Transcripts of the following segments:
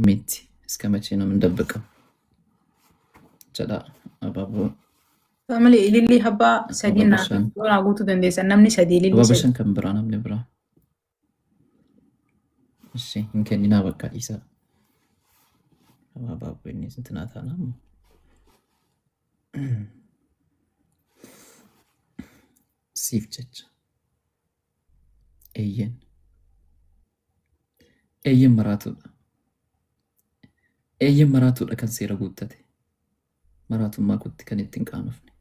ሚቲ እስከ መቼ ነው የምንደብቀው? ጀዳ አባቦ family ililli haba sadina wala gutu dandeessa namni sadi ililli አባበሸን ከምብራ namni bira እሺ እንከኒና በቃ ኢሳ አባቦ እኔ ስንትናታና ሲፍ ጀች ኤየን maraatuudha kan seera guuttate maraatummaa kutti kan ittiin qaanofne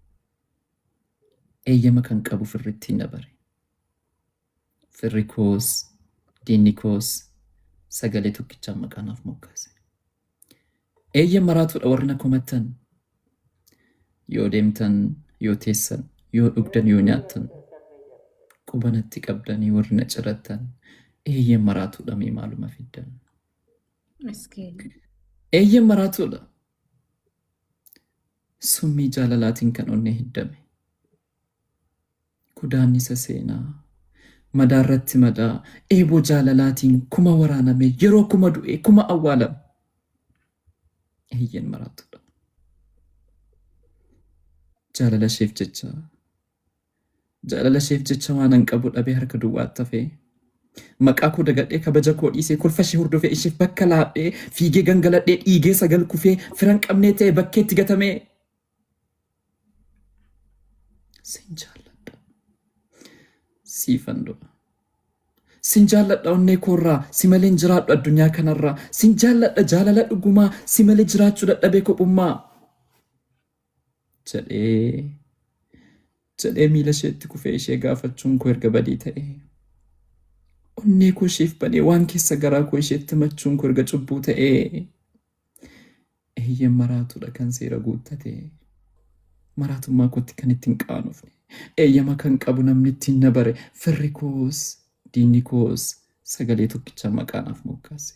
eeyyama kan qabu firritti hin dabare firri koos diinni koos sagalee tokkichaan maqaanaaf moggaase eeyyama maraatuudha warrina komattan yoo deemtan yoo teessan yoo dhugdan yoo nyaattan qubanatti qabdanii warrina cirattan eeyyama maraatuudha mee maaluma fiddan eeyyama maraatuudha summii jaalalaatiin kan onnee hiddame kudaannisa seenaa madaarratti madaa eeboo jaalalaatiin kuma waraaname yeroo kuma du'e kuma awwaalame eeyyama maraatuudha jaalala isheef jecha waan an qabu dhabee harka duwwaatti hafee maqaa koo dagadhee kabaja koo dhiisee kolfa ishee hordofee isheef bakka laadhee fiigee gangaladhee dhiigee sagal kufee firan qabnee ta'e bakkeetti gatamee sin jaalladha siifan du'a sin jaalladha onnee koorraa si malee hin jiraadhu addunyaa kanarraa sin jaalladha jaalala dhugumaa si malee jiraachuu dadhabee kophummaa jedhee miila isheetti kufee ishee gaafachuun koo erga badii ta'e onnee koo isheef banee waan keessa garaa koo isheetti machuun koo erga cubbuu ta'e eeyyama maraatuudha kan seera guuttate maraatummaa kootti kan ittiin qaanofne eeyyama kan qabu namni ittiin na bare firri koos diinni koos sagalee tokkichaan maqaanaaf moggaase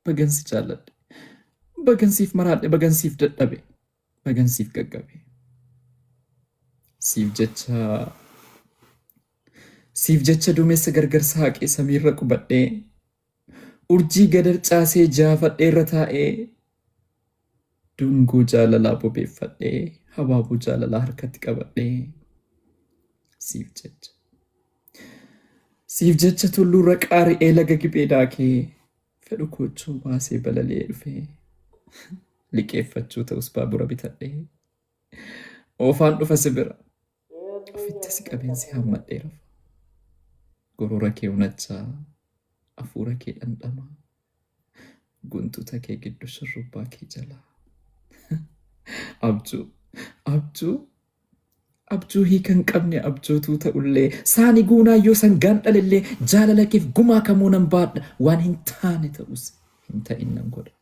bagansi jaalladhe bagansiif maraadhe bagansiif dadhabe bagansiif gaggabe siif jecha duumessa gargar saaqee samiirra qubadhee urjii gadar caasee jaafadhee irra taa'ee dungoo jaalalaa bobeeffadhee habaaboo jaalalaa harkatti qabadhee siif jecha tulluurra qaari'ee laga gibee daakee fedhu koochoo baasee balalee dhufee liqeeffachuu ta'us baabura bitadhee oofaan dhufa si bira ofitti si qabeensi hammadhee rafa gorora kee unachaa afuura kee dhandhamaa guntuta kee giddu shurrubbaa kee jalaa abjuu hiikan qabne abjootuu ta'ullee saani guunaayyoo sangaan dhalillee jaalala keef gumaa kamuu nan baadha waan hin taane ta'us hin ta'in nan godha